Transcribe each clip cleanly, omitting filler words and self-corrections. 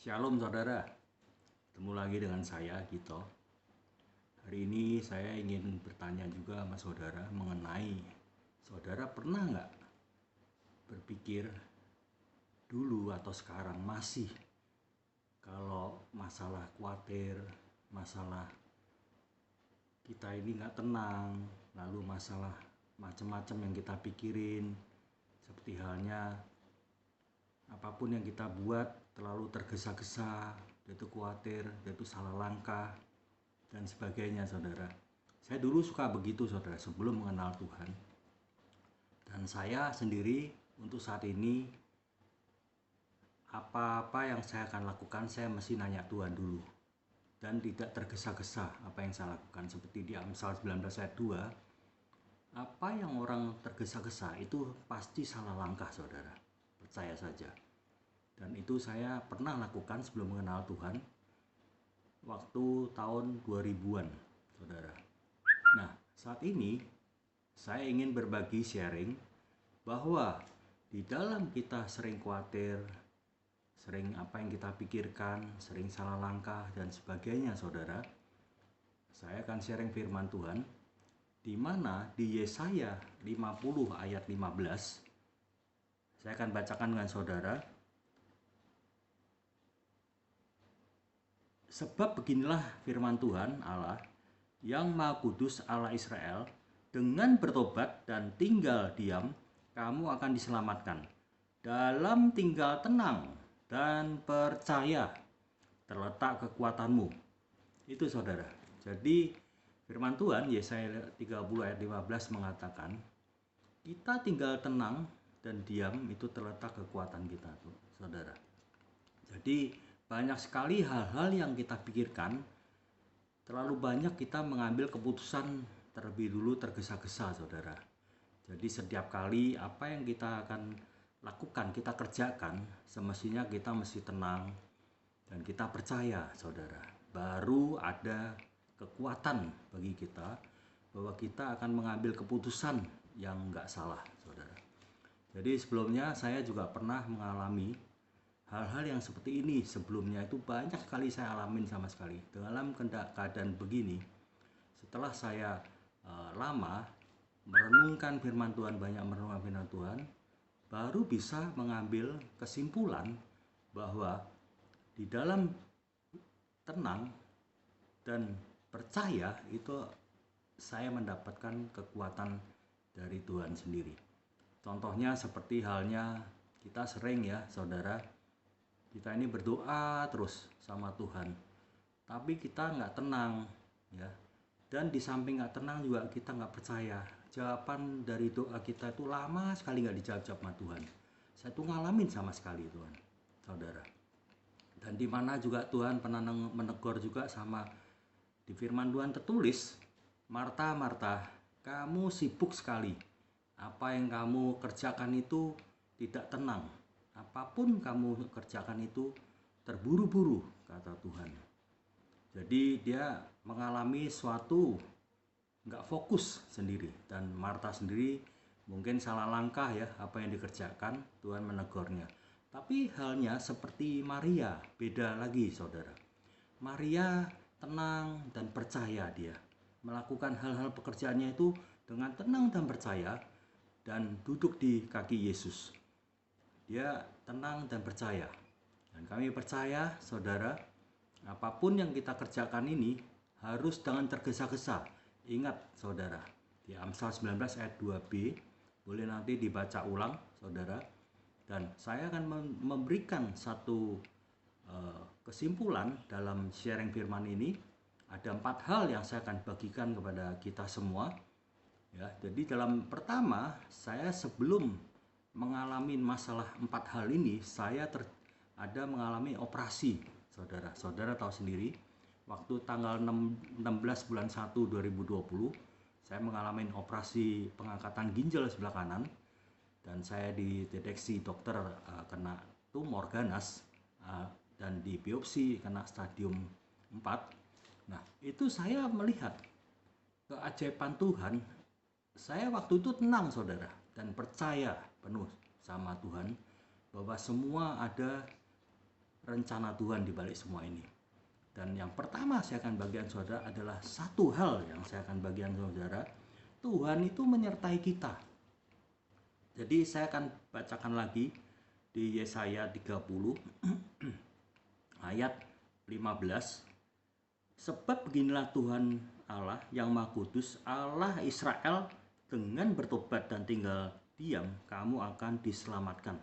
Shalom saudara, ketemu lagi dengan saya Gito. Hari ini saya ingin bertanya juga sama saudara mengenai saudara pernah nggak berpikir dulu atau sekarang masih kalau masalah khawatir, masalah kita ini nggak tenang, lalu masalah macam-macam yang kita pikirin, seperti halnya apapun yang kita buat terlalu tergesa-gesa, yaitu khawatir, yaitu salah langkah, dan sebagainya saudara. Saya dulu suka begitu saudara sebelum mengenal Tuhan. Dan saya sendiri untuk saat ini apa-apa yang saya akan lakukan saya mesti nanya Tuhan dulu. Dan tidak tergesa-gesa apa yang saya lakukan. Seperti di Amsal 19 ayat 2, apa yang orang tergesa-gesa itu pasti salah langkah saudara. Percaya saja. Dan itu saya pernah lakukan sebelum mengenal Tuhan waktu tahun 2000-an saudara. Nah, saat ini saya ingin berbagi sharing bahwa di dalam kita sering khawatir, sering apa yang kita pikirkan, sering salah langkah dan sebagainya saudara. Saya akan sharing firman Tuhan di mana di Yesaya 50 ayat 15. Saya akan bacakan dengan saudara. Sebab beginilah firman Tuhan Allah yang Maha Kudus Allah Israel, dengan bertobat dan tinggal diam, kamu akan diselamatkan. Dalam tinggal tenang dan percaya terletak kekuatanmu. Itu saudara. Jadi firman Tuhan Yesaya 30 ayat 15 mengatakan, kita tinggal tenang dan diam itu terletak kekuatan kita tuh, saudara. Jadi banyak sekali hal-hal yang kita pikirkan, terlalu banyak kita mengambil keputusan terlebih dulu tergesa-gesa saudara. Jadi setiap kali apa yang kita akan lakukan, kita kerjakan, semestinya kita mesti tenang dan kita percaya saudara. Baru ada kekuatan bagi kita bahwa kita akan mengambil keputusan yang nggak salah saudara. Jadi sebelumnya saya juga pernah mengalami hal-hal yang seperti ini sebelumnya, itu banyak sekali saya alamin sama sekali. Dalam keadaan begini, setelah saya lama merenungkan firman Tuhan, banyak merenungkan firman Tuhan, baru bisa mengambil kesimpulan bahwa di dalam tenang dan percaya itu saya mendapatkan kekuatan dari Tuhan sendiri. Contohnya seperti halnya kita sering ya saudara, kita ini berdoa terus sama Tuhan, tapi kita nggak tenang ya. Dan di samping nggak tenang juga kita nggak percaya. Jawaban dari doa kita itu lama sekali nggak dijawab sama Tuhan. Saya tuh ngalamin sama sekali Tuhan, saudara. Dan di mana juga Tuhan pernah menegur juga sama di firman Tuhan tertulis, Marta, Marta, kamu sibuk sekali. Apa yang kamu kerjakan itu tidak tenang. Apapun kamu kerjakan itu terburu-buru, kata Tuhan. Jadi dia mengalami suatu nggak fokus sendiri. Dan Marta sendiri mungkin salah langkah ya apa yang dikerjakan, Tuhan menegurnya. Tapi halnya seperti Maria, beda lagi saudara. Maria tenang dan percaya, dia melakukan hal-hal pekerjaannya itu dengan tenang dan percaya, dan duduk di kaki Yesus. Dia tenang dan percaya. Dan kami percaya saudara, apapun yang kita kerjakan ini harus dengan tergesa-gesa. Ingat saudara, di Amsal 19 ayat 2b, boleh nanti dibaca ulang saudara. Dan saya akan memberikan satu kesimpulan dalam sharing firman ini. Ada 4 hal yang saya akan bagikan kepada kita semua ya. Jadi dalam pertama, saya sebelum mengalami masalah 4 hal ini, saya ada mengalami operasi saudara. Saudara tahu sendiri, waktu tanggal 16 bulan 1 2020 saya mengalami operasi pengangkatan ginjal sebelah kanan, dan saya dideteksi dokter kena tumor ganas, dan di biopsi kena stadium 4. Nah, itu saya melihat keajaiban Tuhan. Saya waktu itu tenang saudara dan percaya penuh sama Tuhan bahwa semua ada rencana Tuhan di balik semua ini. Dan yang pertama saya akan bagikan saudara adalah satu hal yang saya akan bagikan saudara, Tuhan itu menyertai kita. Jadi saya akan bacakan lagi di Yesaya 30 ayat 15. Sebab beginilah Tuhan Allah yang Maha Kudus, Allah Israel, dengan bertobat dan tinggal diam, kamu akan diselamatkan.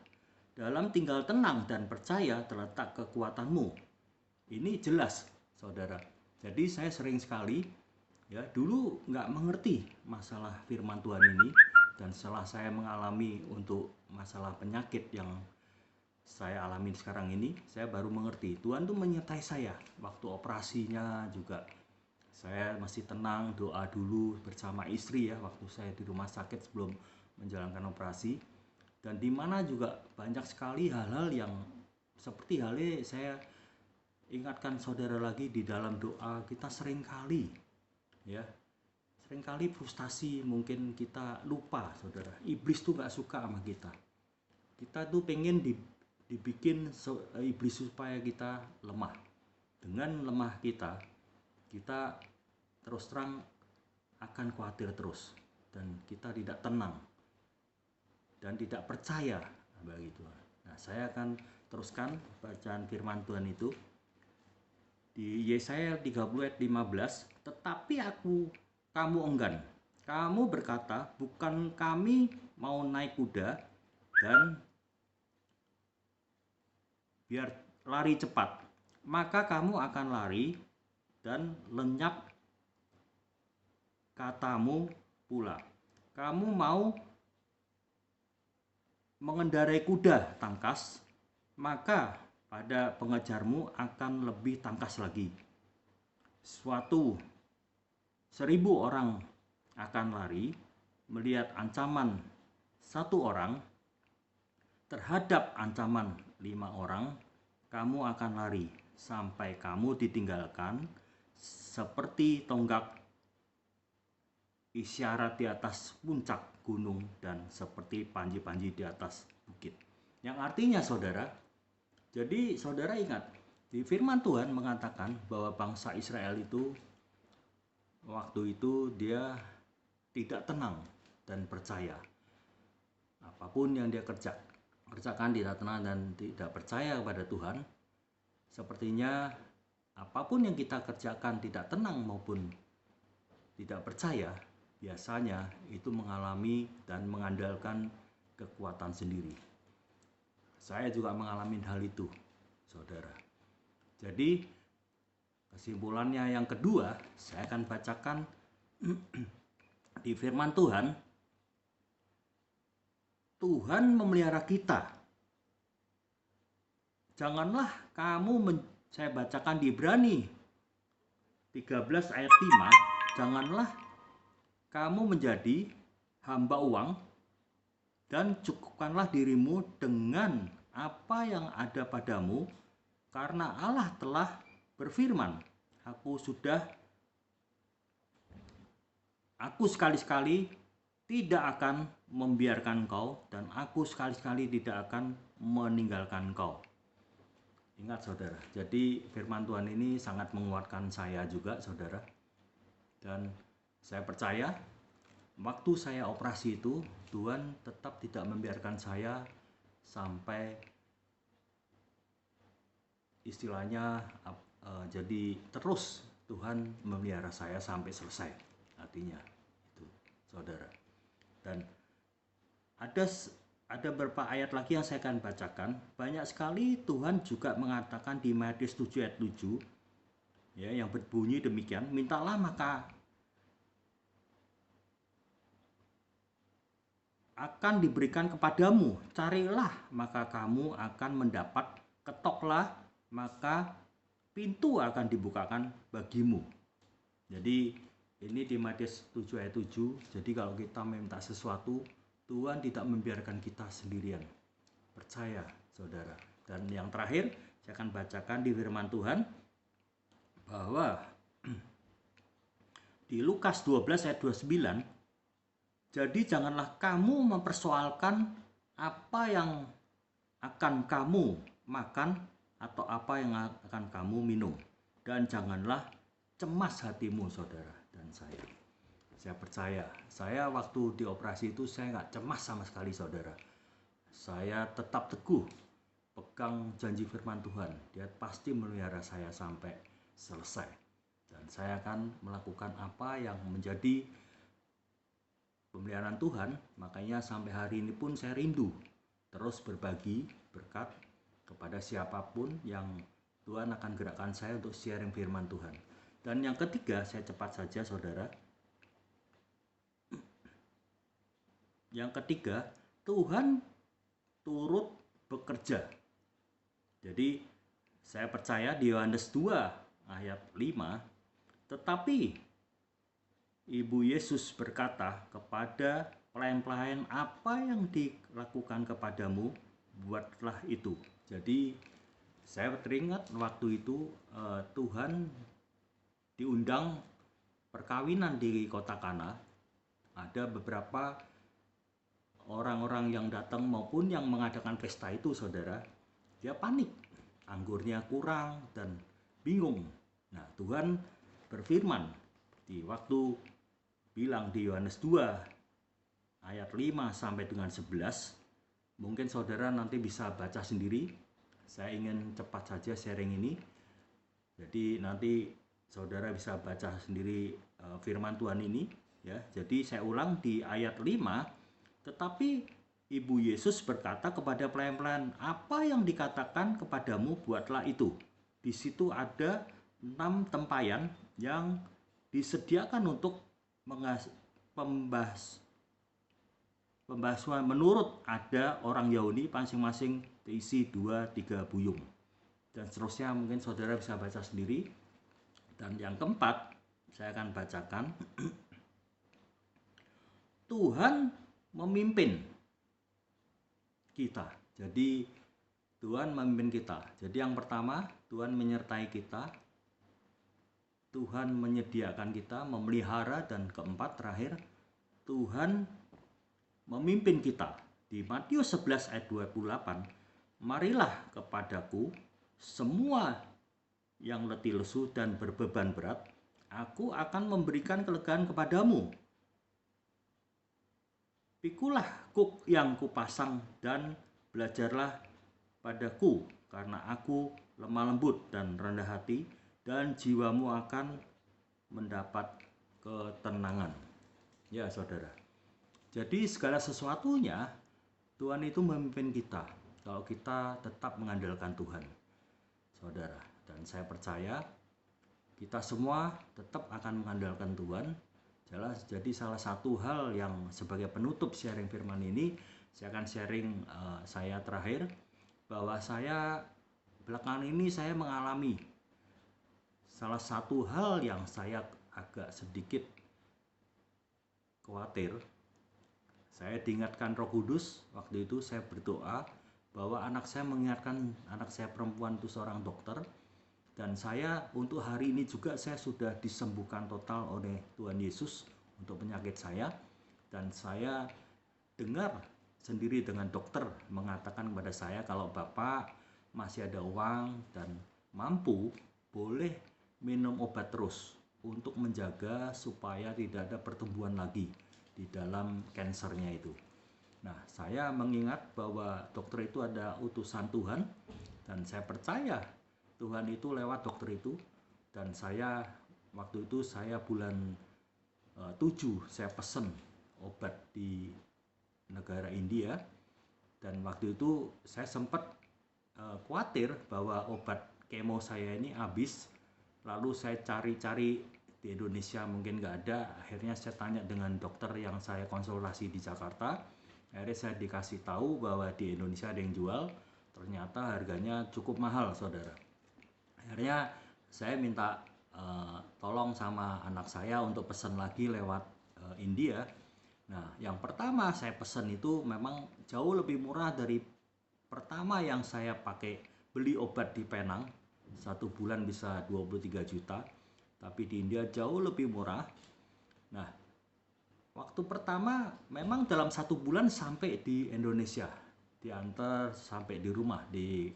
Dalam tinggal tenang dan percaya terletak kekuatanmu. Ini jelas, saudara. Jadi saya sering sekali, ya dulu nggak mengerti masalah firman Tuhan ini, dan setelah saya mengalami untuk masalah penyakit yang saya alami sekarang ini, saya baru mengerti Tuhan tuh menyertai saya. Waktu operasinya juga saya masih tenang, doa dulu bersama istri ya waktu saya di rumah sakit sebelum menjalankan operasi. Dan di mana juga banyak sekali hal-hal yang seperti halnya saya ingatkan saudara lagi di dalam doa. Kita seringkali frustasi, mungkin kita lupa saudara, iblis tuh gak suka sama kita tuh pengen dibikin iblis supaya kita lemah. Dengan lemah kita terus terang akan khawatir terus, dan kita tidak tenang dan tidak percaya begitu. Nah, saya akan teruskan bacaan firman Tuhan itu di Yesaya 30 ayat 15. Tetapi kamu enggan. Kamu berkata, bukan kami mau naik kuda dan biar lari cepat. Maka kamu akan lari dan lenyap katamu pula. Kamu mau mengendarai kuda tangkas, maka pada pengejarmu akan lebih tangkas lagi. 1.000 orang akan lari melihat ancaman 1 orang, terhadap ancaman 5 orang kamu akan lari sampai kamu ditinggalkan seperti tonggak isyarat di atas puncak gunung dan seperti panji-panji di atas bukit. Yang artinya saudara, jadi saudara ingat, di firman Tuhan mengatakan bahwa bangsa Israel itu waktu itu dia tidak tenang dan percaya. Apapun yang dia kerjakan tidak tenang dan tidak percaya kepada Tuhan. Sepertinya apapun yang kita kerjakan tidak tenang maupun tidak percaya, biasanya itu mengalami dan mengandalkan kekuatan sendiri. Saya juga mengalami hal itu, saudara. Jadi kesimpulannya yang kedua, saya akan bacakan di firman Tuhan. Tuhan memelihara kita. Janganlah saya bacakan di Ibrani 13 ayat 5. Janganlah kamu menjadi hamba uang, dan cukupkanlah dirimu dengan apa yang ada padamu, karena Allah telah berfirman, aku sekali-sekali tidak akan membiarkan kau, dan aku sekali-sekali tidak akan meninggalkan kau. Ingat saudara, jadi firman Tuhan ini sangat menguatkan saya juga saudara. Dan saya percaya waktu saya operasi itu, Tuhan tetap tidak membiarkan saya sampai istilahnya jadi terus Tuhan memelihara saya sampai selesai. Artinya itu saudara. Dan ada beberapa ayat lagi yang saya akan bacakan. Banyak sekali Tuhan juga mengatakan di Matius 7 ayat 7 ya, yang berbunyi demikian, mintalah maka akan diberikan kepadamu, carilah maka kamu akan mendapat, ketoklah maka pintu akan dibukakan bagimu. Jadi ini di Matius 7 ayat 7. Jadi kalau kita meminta sesuatu, Tuhan tidak membiarkan kita sendirian. Percaya saudara. Dan yang terakhir saya akan bacakan di firman Tuhan bahwa di Lukas 12 ayat 29, jadi janganlah kamu mempersoalkan apa yang akan kamu makan atau apa yang akan kamu minum. Dan janganlah cemas hatimu, saudara dan saya. Saya percaya, saya waktu dioperasi itu saya nggak cemas sama sekali, saudara. Saya tetap teguh pegang janji firman Tuhan. Dia pasti melihara saya sampai selesai. Dan saya akan melakukan apa yang menjadi pemeliharaan Tuhan. Makanya sampai hari ini pun saya rindu terus berbagi berkat kepada siapapun yang Tuhan akan gerakkan saya untuk sharing firman Tuhan. Dan yang ketiga, saya cepat saja, saudara. Yang ketiga, Tuhan turut bekerja. Jadi saya percaya di Yohanes 2 ayat 5, tetapi Ibu Yesus berkata kepada pelayan-pelayan, apa yang dilakukan kepadamu, buatlah itu. Jadi saya teringat waktu itu Tuhan diundang perkawinan di kota Kana. Ada beberapa orang-orang yang datang maupun yang mengadakan pesta itu, saudara. Dia panik, anggurnya kurang dan bingung. Nah, Tuhan berfirman di waktu bilang di Yohanes 2 ayat 5 sampai dengan 11. Mungkin saudara nanti bisa baca sendiri. Saya ingin cepat saja sharing ini. Jadi nanti saudara bisa baca sendiri firman Tuhan ini, ya. Jadi saya ulang di ayat 5, tetapi Ibu Yesus berkata kepada pelayan-pelayan, apa yang dikatakan kepadamu, buatlah itu. Di situ ada 6 tempayan yang disediakan untuk pembahasuan menurut ada orang Yahudi, masing-masing diisi 2-3 buyung. Dan seterusnya mungkin saudara bisa baca sendiri. Dan yang keempat, saya akan bacakan. Tuhan memimpin kita. Jadi Tuhan memimpin kita. Jadi yang pertama, Tuhan menyertai kita. Tuhan menyediakan kita, memelihara, dan keempat terakhir, Tuhan memimpin kita. Di Matius 11 ayat 28, marilah kepadaku semua yang letih lesu dan berbeban berat, aku akan memberikan kelegaan kepadamu. Pikulah kuk yang kupasang dan belajarlah padaku, karena aku lemah lembut dan rendah hati, dan jiwamu akan mendapat ketenangan. Ya, saudara. Jadi segala sesuatunya Tuhan itu memimpin kita kalau kita tetap mengandalkan Tuhan, saudara. Dan saya percaya kita semua tetap akan mengandalkan Tuhan. Jelas. Jadi salah satu hal yang sebagai penutup sharing firman ini, saya akan sharing saya terakhir, bahwa saya belakangan ini saya mengalami salah satu hal yang saya agak sedikit khawatir. Saya diingatkan Roh Kudus, waktu itu saya berdoa bahwa anak saya mengingatkan anak saya perempuan itu seorang dokter, dan saya untuk hari ini juga saya sudah disembuhkan total oleh Tuhan Yesus untuk penyakit saya. Dan saya dengar sendiri dengan dokter mengatakan kepada saya, kalau Bapak masih ada uang dan mampu, boleh minum obat terus untuk menjaga supaya tidak ada pertumbuhan lagi di dalam kansernya itu. Nah, saya mengingat bahwa dokter itu ada utusan Tuhan, dan saya percaya Tuhan itu lewat dokter itu. Dan saya waktu itu saya bulan 7 saya pesen obat di negara India, dan waktu itu saya sempat khawatir bahwa obat kemo saya ini habis. Lalu saya cari-cari di Indonesia, mungkin nggak ada. Akhirnya saya tanya dengan dokter yang saya konsultasi di Jakarta. Akhirnya saya dikasih tahu bahwa di Indonesia ada yang jual. Ternyata harganya cukup mahal, saudara. Akhirnya saya minta tolong sama anak saya untuk pesan lagi lewat India. Nah, yang pertama saya pesan itu memang jauh lebih murah dari pertama yang saya pakai beli obat di Penang. 1 bulan bisa 23 juta, tapi di India jauh lebih murah. Nah, waktu pertama memang dalam 1 bulan sampai di Indonesia, diantar sampai di rumah di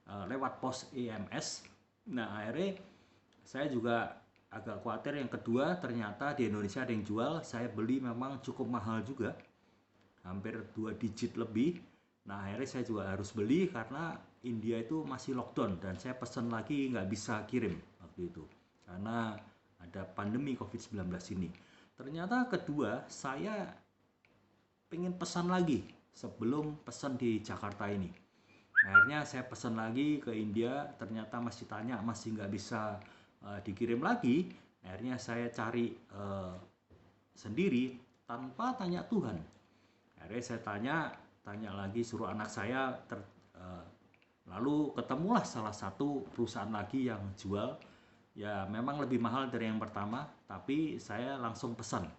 lewat pos EMS. Nah, akhirnya saya juga agak khawatir. Yang kedua, ternyata di Indonesia ada yang jual. Saya beli memang cukup mahal juga, hampir 2 digit lebih. Nah, akhirnya saya juga harus beli karena India itu masih lockdown dan saya pesan lagi nggak bisa kirim waktu itu karena ada pandemi COVID-19 ini. Ternyata kedua, saya pengen pesan lagi sebelum pesan di Jakarta ini. Akhirnya saya pesan lagi ke India, ternyata masih tanya, masih nggak bisa dikirim lagi. Akhirnya saya cari sendiri tanpa tanya Tuhan. Akhirnya saya tanya lagi, suruh anak saya lalu ketemulah salah satu perusahaan lagi yang jual. Ya memang lebih mahal dari yang pertama, tapi saya langsung pesan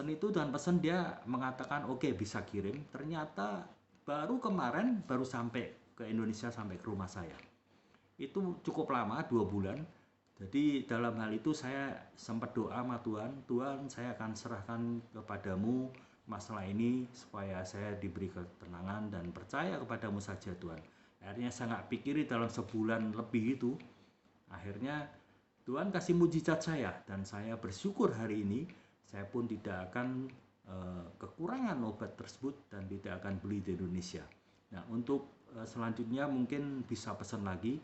itu, dan pesan dia mengatakan oke, bisa kirim. Ternyata baru kemarin baru sampai ke Indonesia, sampai ke rumah saya. Itu cukup lama, 2 bulan. Jadi dalam hal itu saya sempat doa sama Tuhan, Tuhan, saya akan serahkan kepadamu masalah ini supaya saya diberi ketenangan dan percaya kepadamu saja Tuhan. Akhirnya saya nggak pikirin dalam sebulan lebih itu. Akhirnya Tuhan kasih mujizat saya, dan saya bersyukur hari ini saya pun tidak akan kekurangan obat tersebut dan tidak akan beli di Indonesia. Nah, untuk selanjutnya mungkin bisa pesan lagi.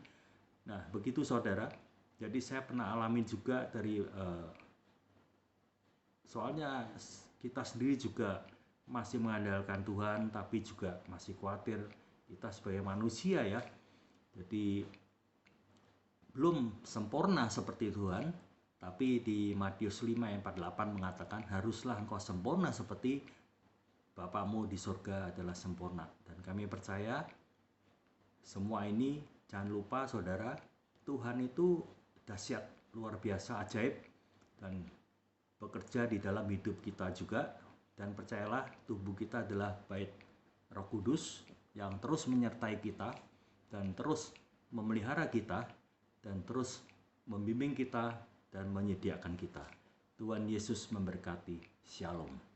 Nah, begitu saudara. Jadi saya pernah alami juga dari soalnya kita sendiri juga masih mengandalkan Tuhan, tapi juga masih khawatir kita sebagai manusia ya. Jadi belum sempurna seperti Tuhan, tapi di Matius 5 ayat 48 mengatakan haruslah engkau sempurna seperti Bapamu di surga adalah sempurna. Dan kami percaya semua ini, jangan lupa saudara, Tuhan itu dahsyat, luar biasa, ajaib, dan bekerja di dalam hidup kita juga. Dan percayalah, tubuh kita adalah bait Roh Kudus yang terus menyertai kita dan terus memelihara kita dan terus membimbing kita dan menyediakan kita. Tuhan Yesus memberkati. Shalom.